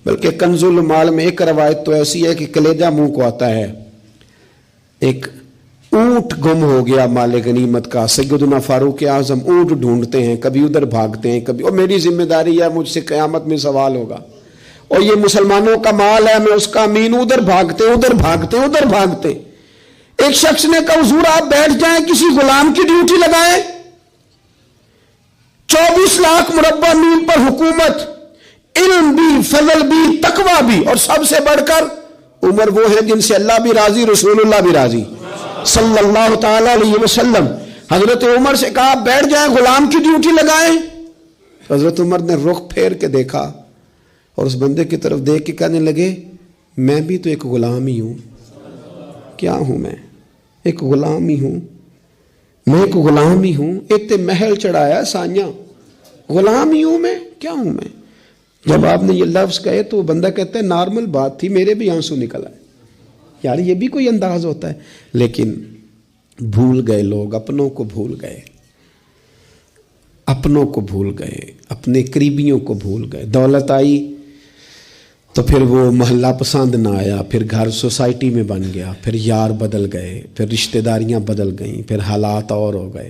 بلکہ کنز المال میں ایک روایت تو ایسی ہے کہ کلیجہ منہ کو آتا ہے. ایک اونٹ گم ہو گیا مال غنیمت کا. سیدنا فاروق اعظم اونٹ ڈھونڈتے ہیں, کبھی ادھر بھاگتے ہیں, کبھی اور میری ذمہ داری ہے, مجھ سے قیامت میں سوال ہوگا, اور یہ مسلمانوں کا مال ہے, میں اس کا امین. ادھر بھاگتے ادھر بھاگتے ادھر بھاگتے. ایک شخص نے کہا حضور آپ بیٹھ جائیں, کسی غلام کی ڈیوٹی لگائیں. 24 لاکھ مربع میل پر حکومت, علم بھی, فضل بھی, تقوی بھی, اور سب سے بڑھ کر عمر وہ ہے جن سے اللہ بھی راضی, رسول اللہ بھی راضی صلی اللہ تعالی علیہ وسلم. حضرت عمر سے کہا بیٹھ جائیں, غلام کی ڈیوٹی لگائیں. حضرت عمر نے رخ پھیر کے دیکھا اور اس بندے کی طرف دیکھ کے کہنے لگے میں بھی تو ایک غلام ہی ہوں. کیا ہوں میں؟ ایک غلام ہی ہوں. میں ایک غلام ہی ہوں. ایک تے محل چڑھایا سانیہ, غلام ہی ہوں میں. کیا ہوں میں؟ جب آپ نے یہ لفظ کہے تو وہ بندہ کہتا ہے نارمل بات تھی, میرے بھی آنسو نکل آئے. یار یہ بھی کوئی انداز ہوتا ہے. لیکن بھول گئے لوگ, اپنوں کو بھول گئے, اپنوں کو بھول گئے, اپنے قریبیوں کو بھول گئے. دولت آئی تو پھر وہ محلہ پسند نہ آیا, پھر گھر سوسائٹی میں بن گیا, پھر یار بدل گئے, پھر رشتہ داریاں بدل گئیں, پھر حالات اور ہو گئے.